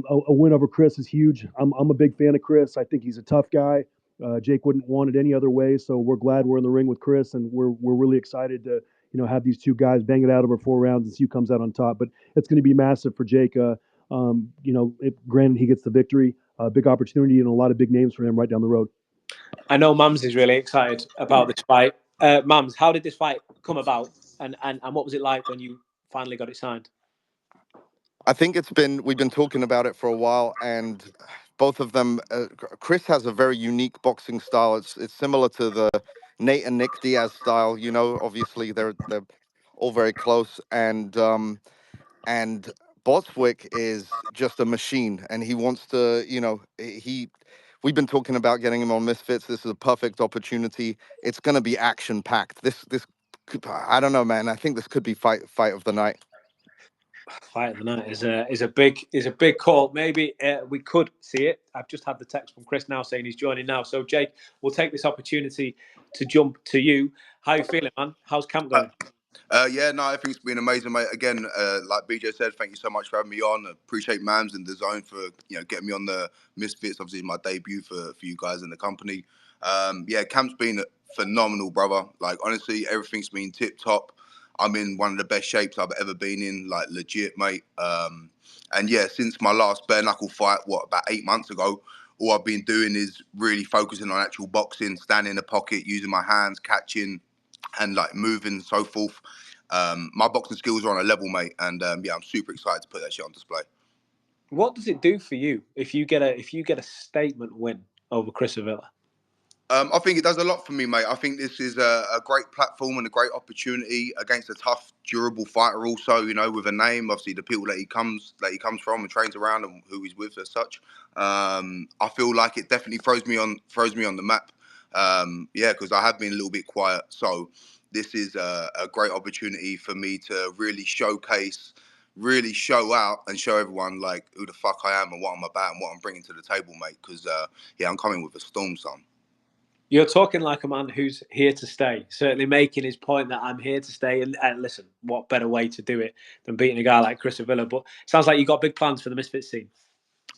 A win over Chris is huge. I'm a big fan of Chris. I think he's a tough guy. Jake wouldn't want it any other way. So we're glad we're in the ring with Chris, and we're really excited to have these two guys bang it out over 4 rounds and see who comes out on top. But it's going to be massive for Jake. If granted he gets the victory, big opportunity and a lot of big names for him right down the road. I know Mams is really excited about this fight. Mams, how did this fight come about, and what was it like when you finally got it signed? I think we've been talking about it for a while, and both of them, Chris has a very unique boxing style. It's similar to the Nate and Nick Diaz style. Obviously they're all very close, and Boswick is just a machine, and he wants to, we've been talking about getting him on Misfits. This is a perfect opportunity. It's going to be action packed. I don't know, man. I think this could be fight of the night. Fight of the night is a big call. Maybe we could see it. I've just had the text from Chris now saying he's joining now. So Jake, we'll take this opportunity to jump to you. How are you feeling, man? How's camp going? Everything's been amazing, mate. Again, like BJ said, thank you so much for having me on. Appreciate Mams and the Zone for getting me on the Misfits. Obviously, my debut for you guys in the company. Camp's been phenomenal, brother. Like honestly, everything's been tip top. I'm in one of the best shapes I've ever been in, like legit, mate. Since my last bare knuckle fight, about 8 months ago, all I've been doing is really focusing on actual boxing, standing in the pocket, using my hands, catching, and like moving and so forth. My boxing skills are on a level, mate, and I'm super excited to put that shit on display. What does it do for you if you get a statement win over Chris Avila? I think it does a lot for me, mate. I think this is a great platform and a great opportunity against a tough, durable fighter. Also, with a name, obviously the people that he comes from and trains around and who he's with as such. I feel like it definitely throws me on the map. Because I have been a little bit quiet. So this is a great opportunity for me to really showcase, really show out and show everyone like who the fuck I am and what I'm about and what I'm bringing to the table, mate. Because I'm coming with a storm, son. You're talking like a man who's here to stay, certainly making his point that I'm here to stay. And listen, what better way to do it than beating a guy like Chris Avila? But it sounds like you've got big plans for the Misfits scene.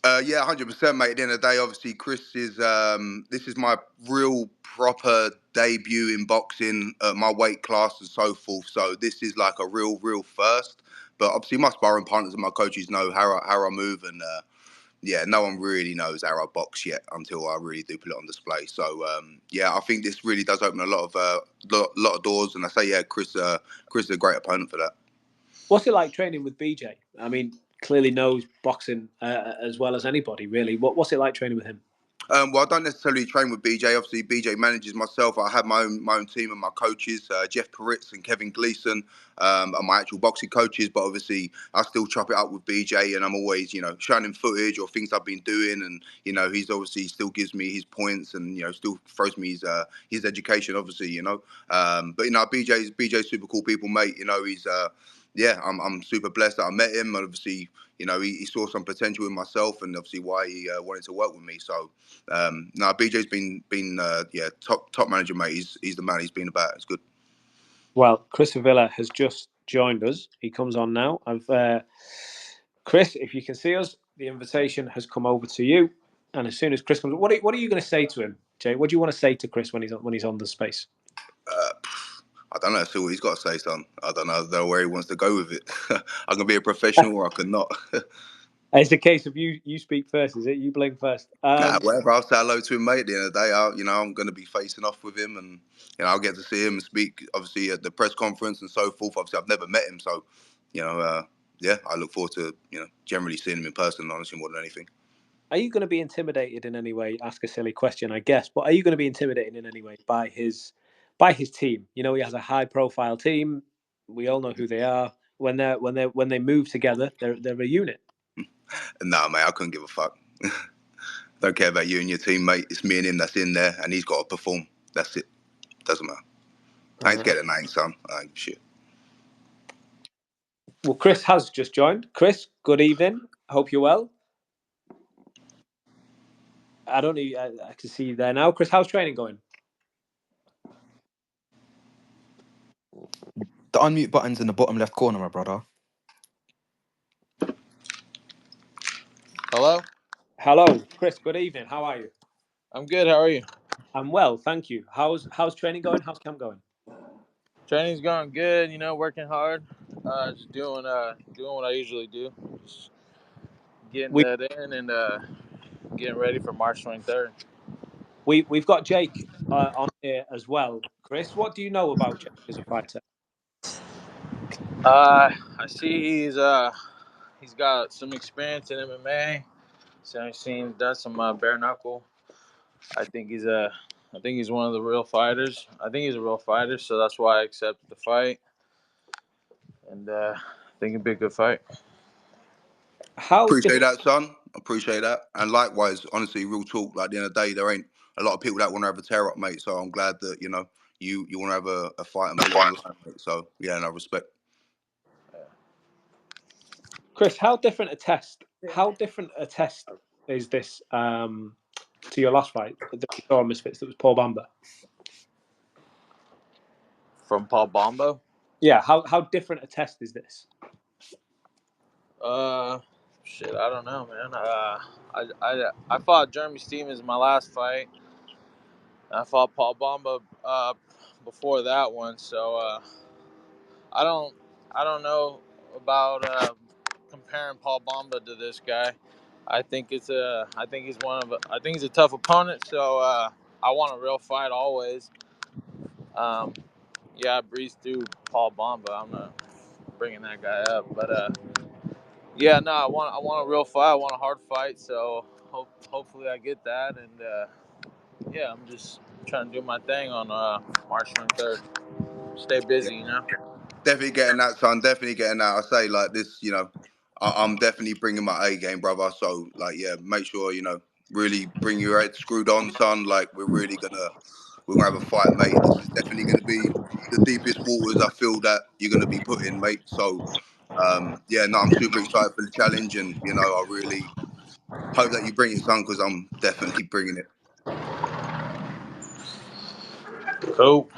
100%, mate. At the end of the day, obviously, Chris is, this is my real proper debut in boxing at my weight class and so forth. So this is like a real first. But obviously, my sparring partners and my coaches know how I move, and no one really knows how I box yet until I really do put it on display. So I think this really does open a lot of doors. And I say, Chris is a great opponent for that. What's it like training with BJ? I mean, clearly knows boxing as well as anybody, really. What's it like training with him? I don't necessarily train with BJ. Obviously, BJ manages myself. I have my own team and my coaches, Jeff Peritz and Kevin Gleason, are my actual boxing coaches. But obviously, I still chop it up with BJ, and I'm always, showing him footage or things I've been doing, and he's obviously still gives me his points, and still throws me his education, obviously, BJ's super cool people, mate. He's I'm super blessed that I met him, and obviously, he saw some potential in myself, and obviously why he wanted to work with me. So, BJ's been top manager, mate. He's the man. He's been about. It's good. Well, Chris Avila has just joined us. He comes on now. Chris, if you can see us, the invitation has come over to you. And as soon as Chris comes, what are you going to say to him, Jay? What do you want to say to Chris when he's on the space? I don't know. See what he's got to say, son. I don't know where he wants to go with it. I can be a professional or I can not. It's a case of you speak first, is it? You blink first. Whatever. I'll say hello to him, mate. At the end of the day, I'm going to be facing off with him, and I'll get to see him and speak, obviously, at the press conference and so forth. Obviously, I've never met him, so I look forward to generally seeing him in person, honestly, more than anything. Are you going to be intimidated in any way? Ask a silly question, I guess, but are you going to be intimidated in any way by his team? He has a high-profile team. We all know who they are. When they move together, they're a unit. Nah, mate, I couldn't give a fuck. Don't care about you and your team, mate. It's me and him that's in there, and he's got to perform. That's it. Doesn't matter. I ain't scared of nothing, son. I ain't shit. Well, Chris has just joined. Chris, good evening. Hope you're well. I don't know. I can see you there now. Chris, how's training going? The unmute button's in the bottom left corner, my brother. Hello? Hello, Chris. Good evening. How are you? I'm good. How are you? I'm well, thank you. How's training going? How's camp going? Training's going good, working hard. Just doing what I usually do. Just getting We that in and getting ready for March 23rd. we've got Jake on here as well. Chris, what do you know about Jake as a fighter? I see he's got some experience in MMA. So I've seen done some bare knuckle. I think he's one of the real fighters. I think he's a real fighter, so that's why I accepted the fight. And I think it'd be a good fight. How Appreciate different? that, son. Appreciate that. And likewise, honestly, real talk. Like at the end of the day, there ain't a lot of people that want to have a tear up, mate. So I'm glad that you want to have a fight and put it on the line, mate. So yeah, no respect. Chris, how different a test? How different a test is this to your last fight that we saw on Misfits? That was Paul Bamba. From Paul Bombo? Yeah. How different a test is this? Shit, I don't know, man. I fought Jeremy Stevens in my last fight. I fought Paul Bomba before that one, so I don't I don't know about comparing Paul Bomba to this guy. I think he's a tough opponent, so I want a real fight always. Um, yeah, I breezed through Paul Bomba. I'm not bringing that guy up, but yeah, no, I want a real fight. I want a hard fight. So hopefully I get that. And yeah, I'm just trying to do my thing on March 23rd. Stay Yeah, busy. definitely getting that, son. Definitely getting that. I say like this, I'm definitely bringing my A game, brother. So like, yeah, make sure really bring your head screwed on, son. Like we're gonna have a fight, mate. This is definitely gonna be the deepest waters I feel that you're gonna be put in, mate. So yeah, no, I'm super excited for the challenge, and I really hope that you bring it, son, because I'm definitely bringing it. Cool.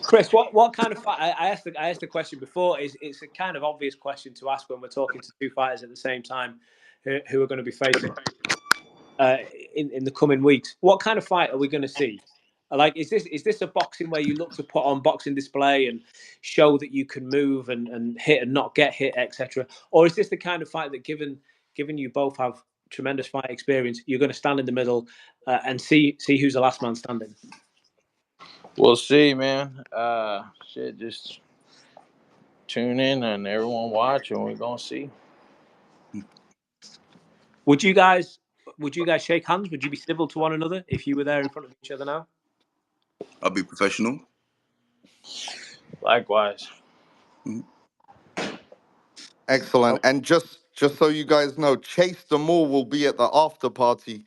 Chris, what kind of fight? I asked the question before. It's a kind of obvious question to ask when we're talking to two fighters at the same time, who are going to be facing in the coming weeks. What kind of fight are we going to see? Like, is this a boxing where you look to put on boxing display and show that you can move and hit and not get hit, etc., or is this the kind of fight that, given you both have tremendous fight experience, you're going to stand in the middle and see who's the last man standing? We'll see, man. Shit, just tune in and everyone watch, and we're gonna see. Would you guys shake hands? Would you be civil to one another if you were there in front of each other now? I'll be professional. Likewise. Excellent. Oh, And just so you guys know, Chase the Moor will be at the after party.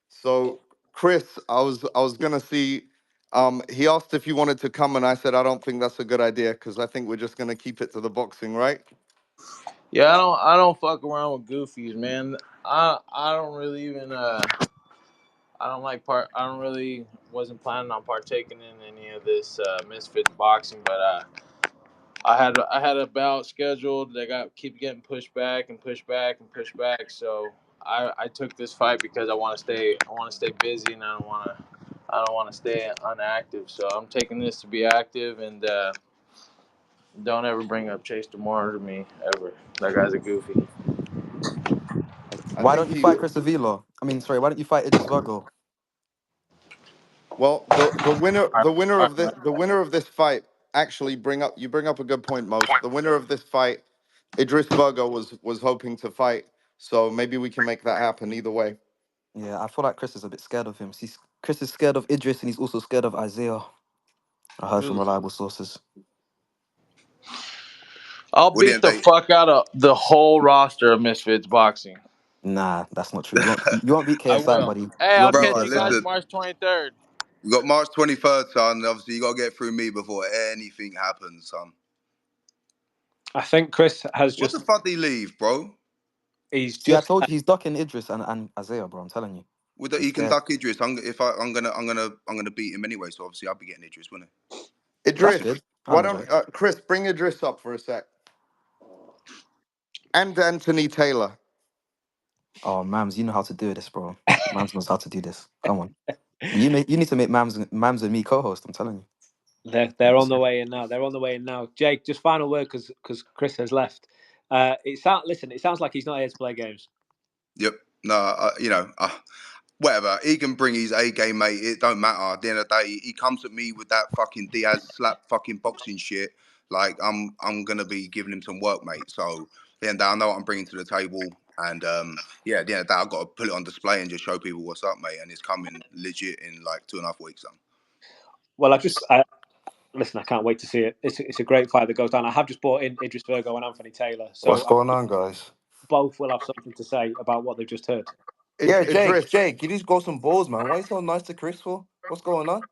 So Chris, I was gonna see. He asked if you wanted to come, and I said I don't think that's a good idea because I think we're just gonna keep it to the boxing, right? Yeah, I don't fuck around with goofies, man. I don't really even I don't like part. I don't really wasn't planning on partaking in any of this Misfits boxing, but I had a bout scheduled. They keep getting pushed back and pushed back and pushed back. So I took this fight because I want to stay busy, and I don't want to stay inactive. So I'm taking this to be active, and don't ever bring up Chase Demore to me ever. That guy's a goofy. I Why think don't you he. fight Chris Avila? I mean, sorry, why don't you fight Idris Virgo? Well, the winner All right, all right. the winner of this fight actually bring up a good point, most. The winner of this fight, Idris Virgo was hoping to fight, so maybe we can make that happen either way. Yeah, I feel like Chris is a bit scared of him. Chris is scared of Idris and he's also scared of Isaiah. I heard from Really? reliable sources. I'll Well, beat then the they, fuck out of the whole roster of Misfits boxing. Nah, that's not true. You won't beat I KSI, will. buddy. Hey, You I'll won't beat catch brother, you guys KSI. listen. March 23rd. We got March 23rd, son. Obviously, you got to get through me before anything happens, son. I think Chris has What the just fuck did he leave, bro? he's See, I just told you he's ducking Idris and Isaiah, bro. I'm telling you. He's He can scared. duck Idris. I'm gonna beat him anyway. So obviously, I'll be getting Idris, wouldn't That's Idris, good. I'll why enjoy don't it. Chris bring Idris up for a sec, and Anthony Taylor. Oh, Mams, you know how to do this, bro. Mams knows how to do this. Come on. You need to make Mams and me co-host. I'm telling you. They're on the way in now. They're on the way in now. Jake, just final word because Chris has left. It sounds like he's not here to play games. Yep. No, whatever. He can bring his A game, mate. It don't matter. At the end of the day, he comes at me with that fucking Diaz slap fucking boxing shit. Like I'm gonna be giving him some work, mate. So then I know what I'm bringing to the table, and yeah, at the end of the day, I've got to put it on display and just show people what's up, mate. And it's coming legit in like 2.5 weeks. Son. Well, listen. I can't wait to see it. It's a great fight that goes down. I have just brought in Idris Virgo and Anthony Taylor, What's so going on, guys? both will have something to say about what they've just heard. Yeah, Jake, you need to go some balls, man. Why are you so nice to Chris for? What's going on?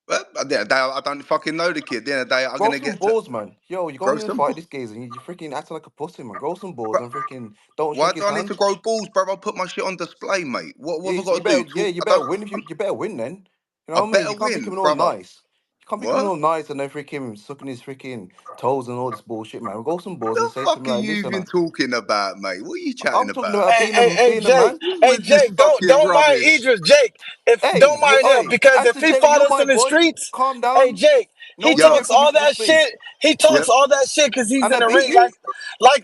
Well, at the end of the day, I don't fucking know the kid. At the end of the day, I'm Grow gonna some get to balls, man. Yo, you go grow in and some. fight this geezer and you freaking acting like a pussy, man. Grow some balls Bro, and freaking don't why shake do his I need to hand. grow balls, bro? I'll put my shit on display, mate. What have I You got to better, do? yeah, Talk? you I better don't. win if you better win then. You know I what I mean? better You can't be win, keeping all brother. nice. You can't be keeping What? all nice and then freaking sucking his freaking toes and all this bullshit, man. Grow some balls and The say to him fuck are like, you listen, even talking about, mate? What are you chatting I'm talking about? about Hey, hey, hey, being a Jake. man. Who Hey, was this Jake. fucking Don't mind rubbish? Idris, Jake. If Hey, don't mind him, oi, because if Aston he Taylor, fought you're us my in the boy. streets, Calm hey, down. Jake. No He one's giving you Yep, talks all permission to that speak. shit. He talks yep. all that shit because he's And in I the beat ring. you. Like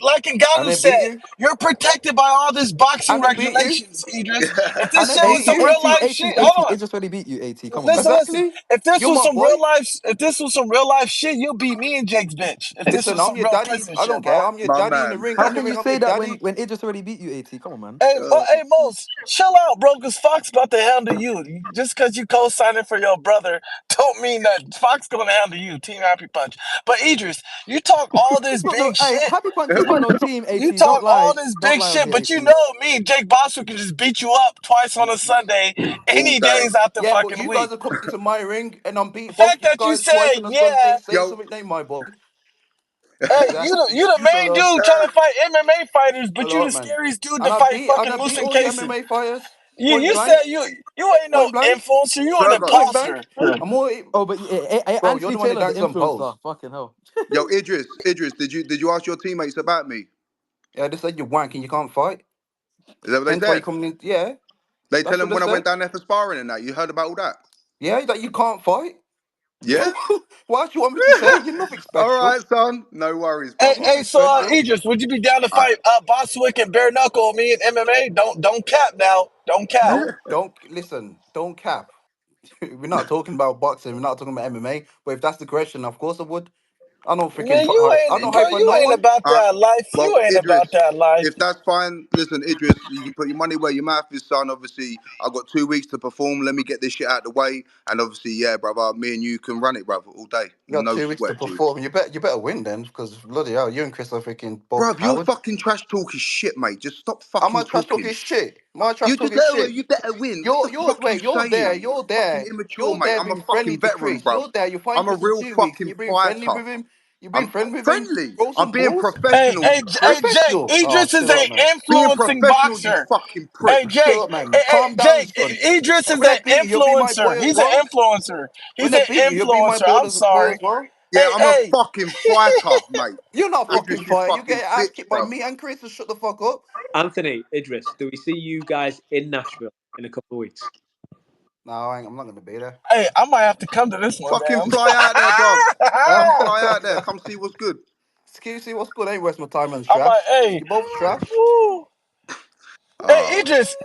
And Ngannou I beat said, you. you're protected by all this boxing And I beat you. regulations, Idris. If And this I shit was beat some you. real 80, life 80, shit, 80. hold on. It just already beat you, 80. Come on, man. Listen. Exactly. If this You're was my some boy. real life shit, you'll beat me and Jake's bitch. If this Listen, was I'm some your real daddy. prison I shit, don't bro. care. I'm your My daddy in the man. ring. How In the can ring, you I'm say your that daddy. when Idris already beat you, 80? Come on, man. Hey, Mos, chill out, bro, because Fox about to handle you. Just because you co-signing for your brother don't mean that Fox going to handle you. Team Happy Punch. But Idris, you talk all this It's not no. big Hey, shit. Happy Punch is not no team, You 80. Don't talk all lie. this Don't big lie on shit, here, but you 80. know me, Jake Boswick, can just beat you up twice on a Sunday, All any day. days out the Yeah, but fucking you guys week. have come into my ring and I'm The beat both fact you that you guys twice say, on a yeah, Sunday. Say Yo, something, name my boy. hey, Exactly. you the You shut main up. dude trying to fight MMA fighters, but you Hello, the man. scariest dude to And fight and fucking I beat Loose all the Casey. MMA fighters. You Point said blank. you ain't no Point blank. influencer. You an Virgo. Point blank. imposter. I'm all Oh, but bro, you're Anthony the one that Taylor's the danced on influencer. pose. Fucking hell. Yo, Idris, did you ask your teammates about me? Yeah, they said you're wank and you can't fight. Is that what they Hence why you said? coming in. Yeah, They tell that's what them they when I said. went down there for sparring and that. You heard about all that? Yeah, that you can't fight. Yeah? What else you want me to say? You're nothing All special. right, son. No worries, Hey, brother. hey, Nothing so special. Idris, would you be down to All fight Boswick and bare knuckle me in MMA? Don't cap now. Don't cap. right. Don't listen. Don't cap. We're not talking about boxing. We're not talking about MMA. But if that's the question, of course I would. I don't freaking. Man, you I don't ain't, bro. hype on You no ain't one. about All right. that life. Well, You ain't about Idris, that life. if that's fine, listen, Idris, you can put your money where your mouth is, son. Obviously, I've got 2 weeks to perform. Let me get this shit out of the way. And obviously, yeah, brother, me and you can run it, brother, all day. You got No 2 weeks to sweat, G. perform. You better win then, because bloody hell, you and Chris are freaking both Bruv, you're cowards. fucking trash talking shit, mate. Just stop Am I fucking trash talking. talking shit? Am I trash You just, talking oh, shit? you better win. What the fuck you Wait, you're there, saying? you're Fucking there, immature, you're mate. there I'm a being friendly fucking to veteran, Chris. bruv. You're there, you find I'm a Chris in real 2 weeks, and fucking you're being friendly fighter. with him. You're being I'm friendly with him. friendly. Roll I'm some being balls. Hey, professional, hey, you hey, prick. Jake. Professional. Oh, Idris is shut up, a man. Being influencing professional, you boxer. fucking prick. Hey, Shut Jake. up, man. Hey, Calm down, Jake. son. Idris is When I an beat you, you'll be my influencer. boy as He's an well. influencer. When He's I an beat you, you'll be my influencer. I'm boy sorry. as well. Yeah, Hey, I'm a hey. fucking fighter, mate. You're not fucking Idris, you fire. You get fucking your ass bitch, kicked by bruv. me and Chris, so shut the fuck up. Anthony, Idris, do we see you guys in Nashville in a couple of weeks? No, I'm not gonna be there. Hey, I might have to come to this one, Fucking damn. fly out there, bruv. Huh? Come fly out there. Come see what's good. Excuse me, what's good? I ain't waste my time on I'm like, trash. hey. You both trash. Woo. Hey, Oh, Idris,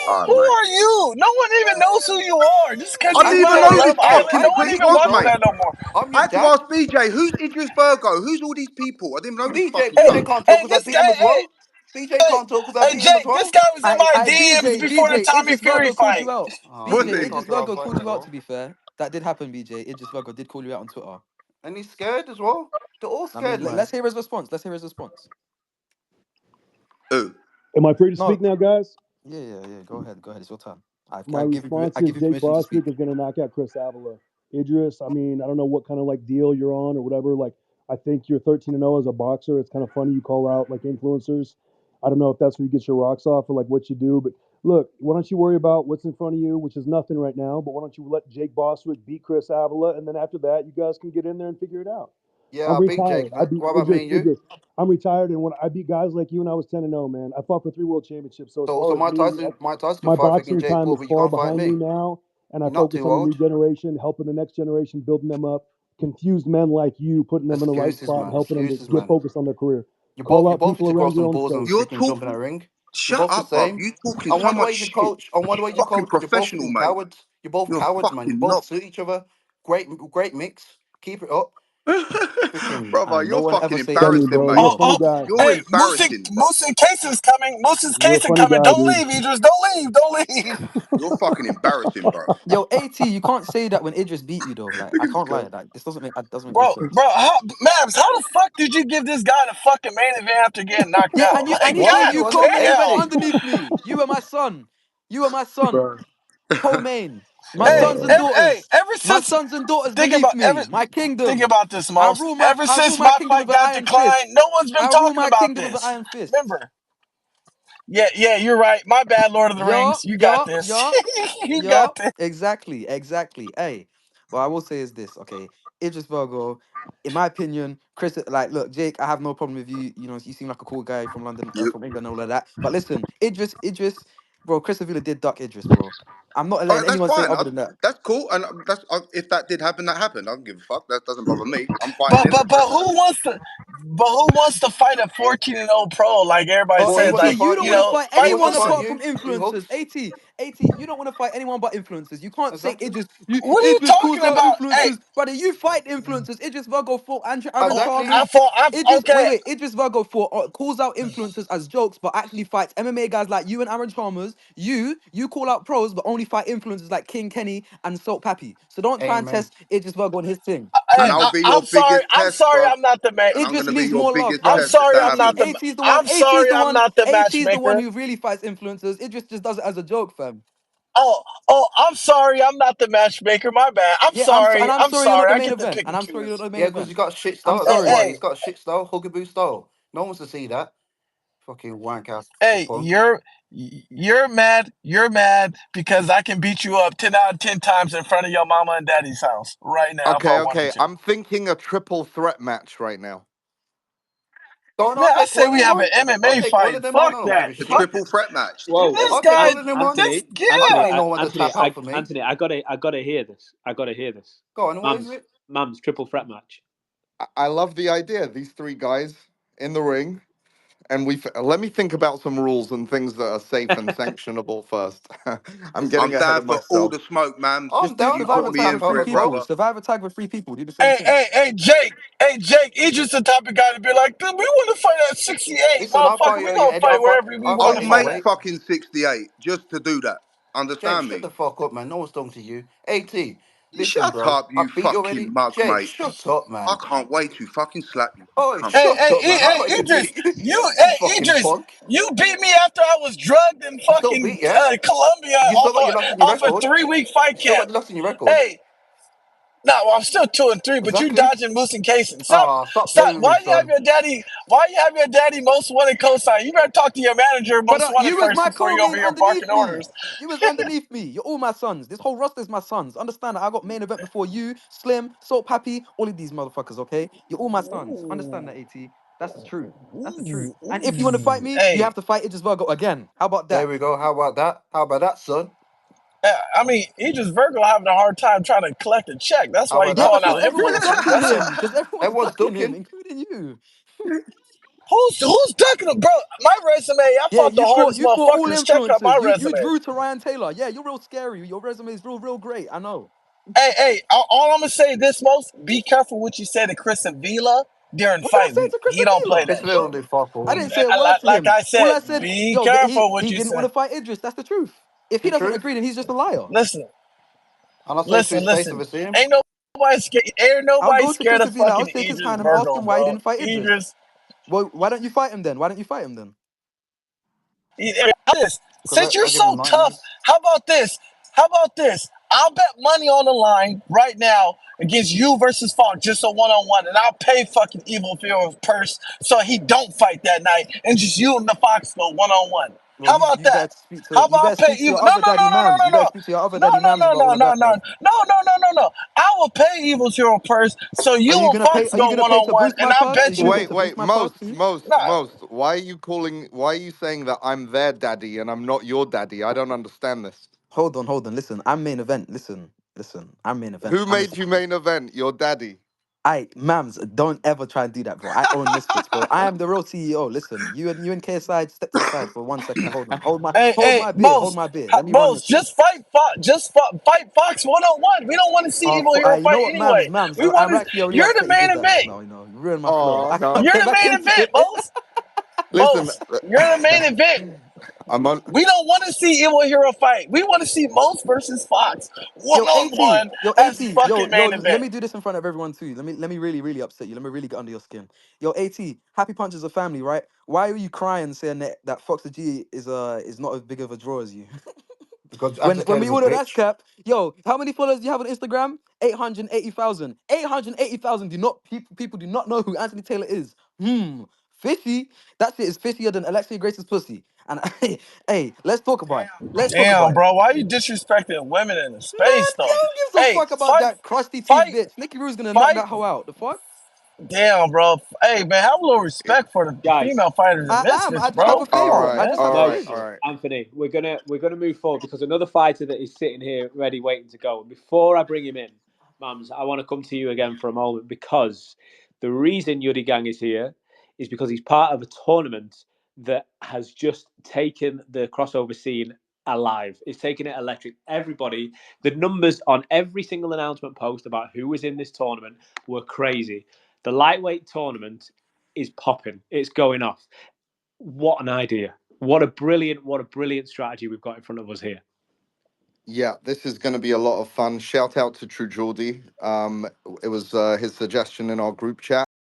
all who right, mate. are you? No one even knows who you are. Just because I you didn't And live even on know hey, this Love hey, Island, fucking no I one Chris agree even with you, was, watches bro. mate. that no more. I'm your I had to dad. ask BJ, who's Idris Virgo? Who's all these people? I didn't know this Hey, BJ, fucking hey, BJ cunt. can't talk hey, because I this beat guy, him as hey, well. BJ hey, can't talk because I hey, beat him as Jake, this well. guy was in my I DMs BJ, before the BJ, Tommy Idris Fury Virgo called fight. you out. Oh, Was you BJ, need he? to Idris fuck off, Virgo called whatever, you out, bro. to be fair. That did happen, BJ. Idris Virgo did call you out on Twitter. And he's scared as well. They're all I scared, mean, man. let's hear his response. Let's hear his response. Who? Am I free to speak No, now, guys? yeah. Go ahead. Go ahead. It's your turn. My response I is give you Jake permission to Bostwick speak. is going to knock out Chris Avila. Idris, I mean, I don't know what kind of like deal you're on or whatever. Like, I think you're 13-0 as a boxer. It's kind of funny you call out like influencers. I don't know if that's where you get your rocks off or like what you do, but look, why don't you worry about what's in front of you, which is nothing right now. But why don't you let Jake Bostwick beat Chris Avila, and then after that, you guys can get in there and figure it out. Yeah, I'm I beat retired. Jake. I beat What about me and you? Idris. I'm retired, and when I beat guys like you, when I was 10-0, man, I fought for 3 world championships. So as So far as me, Mike Tyson can my fight fucking boxing Jake time Paul, is but you far can't fight behind me me. now, and I You're not focus too on the new old. generation, helping the next generation, building them up. Confused men like you, putting them in the right Excuses, spot, and man. helping them to Excuses, get man. focused on their career. Call You out both people need to grow around your some own balls and space. You're freaking jump in that talking. ring. You're Shut both the up, bruv. same. You talking I so wonder why much you can shit. coach. I wonder why you Fucking coach because you're both professional, fucking mate. cowards. You're both You're cowards, man. You fucking both not. suit each other. Great mix. Keep it up. Freaking Brother, No you're one fucking ever say Funny, Idris embarrassing, couldn't bro. mate. You're a Oh, box. funny oh, guy. You're hey, embarrassing, bro. Moose and Casey's coming. Moose's You're a Casey funny coming. guy, Don't dude. leave, Idris. Don't leave. Don't leave. You're fucking embarrassing, bro. Yo, AT, you can't say that when Idris beat you though. Like, Look I at this can't lie. guy. Like, this doesn't make any Bro, sense. Mavs, how the fuck did you give this guy the fucking main event after getting knocked Yeah, out? and Like, he gave What? god It you wasn't co-main fair, event damn. mate. underneath me. You were my son. You were my son. Bro. Co-main. My Hey, sons and hey, daughters. My sons and daughters beneath me. My think kingdom. about this, Most. Ever I rule since my my kingdom with fight an got iron fist. declined, no one's been I rule talking my about kingdom with an this. iron fist. Remember? Yeah, you're right. My bad, Lord of the Yeah, Rings. You got yeah, this. yeah, You yeah. got this. Exactly. Hey, what I will say is this, okay? Idris Virgo, in my opinion, Chris, like, look, Jake, I have no problem with you. You know, you seem like a cool guy from London, You, from England, and all of that. But listen, Idris, bro, Chris Avila did duck Idris, bro. I'm not all letting right, that's anyone say fine. other than that. That's cool. And that's if that did happen, that happened. I don't give a fuck. That doesn't bother me. I'm fighting But him. but but who wants to? But who wants to fight a 14-0 pro? Like everybody Well, he says, AT, wants to like you fight don't want to you. fight He fight wants to anyone fight Usyk. apart from you. He influencers. hooks. AT, you don't want to fight anyone but influencers. You can't say Exactly. What are you Idris calls talking out about? Hey, influencers, brother. You fight influencers. Idris Virgo fought Aaron Exactly. Chalmers. I fought. Okay. Idris Virgo fought calls out influencers as jokes, but actually fights MMA guys like you and Aaron Chalmers. You call out pros, but only fight influencers like King Kenny and Salt Pappy. So don't try and Amen. test Idris Virgo on his thing. Hey, And Please. I'll be your I'm sorry. biggest I'm test, sorry. bruv. I'm not the man. And I'm Idris gonna be needs your more love, biggest I'm bro. test if sorry. that I'm not happens. the. AT's the one. I'm sorry. I'm not the AT's the one matchmaker. who really fights influencers. Idris just does it as a joke, fam. Oh, I'm sorry. I'm not the matchmaker. My bad. I'm Yeah, sorry. I'm I'm sorry you're not sorry. the I main get to event, pick and and I'm sorry you're choose. not the main Yeah, because event. he's got a shit I'm style. Hey, That's sorry. why hey, he's got a shit style, huggaboo style. No one wants to see that. Fucking wank ass hey. punk. You're mad. You're mad because I can beat you up 10 out of 10 times in front of your mama and daddy's house right now if I wanted Okay. to. I'm thinking a triple threat match right now. Don't Man, I'll I take say one we and have an one. I'll MMA take one fight. of them on. Fuck I don't give that. a A Fuck shit. triple threat match. Whoa, this I'll take guy. one of them on. This I don't yeah. need no one to tap out for me. Anthony, I gotta hear this. I gotta hear this. Go on, what is it? Mum's triple threat match. I love the idea. These three guys in the ring, and let me think about some rules and things that are safe and sanctionable first. I'm getting I'm ahead down of for all myself. the smoke, man. Oh, I'm Just do down You if I have put a survival me tag tag in with out, for three my it, bro. people. brother. Survivor tag with three people. Do the same thing. Hey, Jake, Idris the type of guy to be like, "Dude, we want to fight at 68, Listen, I'll fight motherfucker. you We on your gonna head. fight wherever we I'll want fight I'll to you in my fight make at." weight. fucking 68 just to do that. Jake, Understand shut me? the fuck up, man. No one's talking to you. AT, You listen, shut bro. up, I you beat you fucking already. mug, Jake, mate. shut up, I man. can't wait to fucking slap you, Oh, cunt. shut up, man. I thought you Idris, beat you. You hey, fucking Idris, punk. you beat me after I was drugged in I still fucking beat you. Colombia You still got your loss in your off a record. 3-week fight You still got camp. your loss in your record. Hey, no, well, I'm still 2-3, but you Exactly. dodging Moose and Casey. Stop Stop. playing with me, Why you have son. your daddy? Why you have your daddy most wanted cosign? You better talk to your manager But most wanted you was first my before you over co-main here barking underneath me. orders. You was underneath me. You're all my sons. This whole roster is my sons. Understand that I got main event before you, Slim, Salt Pappy, all of these motherfuckers, okay? You're all my sons. Understand that, AT. That's the truth. That's the truth. And if you want to fight me, you Hey, have to fight Idris Virgo again. How about There that? we go. How about that? How about that, son? I mean, he just Virgo having a hard time trying to collect a check. That's How why he about Yeah, that, calling because out son? everyone's influencers. ducking That's him. it. Because everyone's Everyone's ducking him, ducking. including you. Who's ducking him, bro? My resume, I Yeah, fought the hardest you fought all motherfuckers. Check out my influencers. You resume. drew to Ryan Taylor. Yeah, you're real scary. Your resume is real great. I know. Hey, all I'm gonna say this most: be careful what you say to Chris Avila during What did I fight say week. to Chris He don't play Avila? Chris that Little shit. did fuck I all. didn't say a word to Like him. I All I said, said, be yo, careful what he you didn't want say. to fight Idris. That's the truth. If he The doesn't truth. agree, then he's just a liar. Listen, And I say to his face if listen. I see him. Ain't ain't I'll nobody go to scared Chris of Avila. I'll fucking shake his Idris hand and ask Virgo, him why he bro. didn't fight Idris. Idris, Well, why don't you fight him then? Why don't you fight him then? this. Because Since you're I give him so tough, nightmares. how about this? How about this? I'll bet money on the line right now against you versus Fox, just a one-on-one, and I'll pay fucking Evil for your purse so he don't fight that night, and just you and the Fox go one-on-one. Well, How about you that? better speak How to about pay Evil? your No, other no, daddy no, no, no, mams. no, You better no, speak to your other no, daddy no, mams no, about no, all of no, that, no, bro. no. I will pay Evil's Hero purse so Are you you and gonna pay? Fox Are you go gonna pay to one-on-one, boost and my I purse? Are you bet gonna you. pay Wait, to boost wait, my purse for you? Nah, most. Why are you saying that I'm their daddy and I'm not your daddy? I don't understand this. Hold on. Listen, I'm main event. Listen. I'm main event. Who I'm made you main event? Your daddy. Mams, don't ever try and do that, bro. I own Misfits, bro. I am the real CEO. Listen, you and KSI, step to the side for 1 second. Hold on. Hold hey, my beer. Hold Boss, my beer. Let me run Boss, Misfits. just fight Fox one-on-one. We don't want to see Evil Hero You know fight what, anyway. Mams? We I'm want to. actually already You're the upset you main did that just event. now. You ruined my flow. Oh I no. can't You're get the back main into event, it. Boss. Listen, Boss, you're the main event. I'm on. We don't want to see Evil Hero fight. We want to see Most versus Fox Yo, AT, one-on-one yo, as AT, fucking main let event. me do this in front of everyone too. Let me really, really upset you. Let me really get under your skin. Yo, AT, Happy Punch is a family, right? Why are you crying saying that Fox the G is not as big of a draw as you? Because When we Undertaker's a order that bitch. cap, yo, how many followers do you have on Instagram? 880,000. 880,000 do not people do not know who Anthony Taylor is. Fishy. That shit is fishier than Alexia Grace's pussy. And hey, let's talk about it. Let's talk about Damn, it. bro, why you disrespecting women in the Man, space though? who gives a Hey, fuck about that crusty teeth fight, bitch? Nikki Rue's gonna knock fight. that hoe out. The fuck? Damn, bro. Hey, man, have a little respect for the Guys, female fighters and I am. misfits, I just have bro. a Come All favorite. on, right, I man. just have a no, favorite. all right. Anthony, we're gonna move forward because another fighter that is sitting here ready, waiting to go. Before I bring him in, Mams, I want to come to you again for a moment because the reason Yudi Gang is here is because he's part of a tournament that has just taken the crossover scene alive. It's taken it electric. Everybody, the numbers on every single announcement post about who was in this tournament were crazy. The lightweight tournament is popping. It's going off. What an idea. What a brilliant strategy we've got in front of us here. Yeah, this is going to be a lot of fun. Shout out to True Geordie. It was his suggestion in our group chat.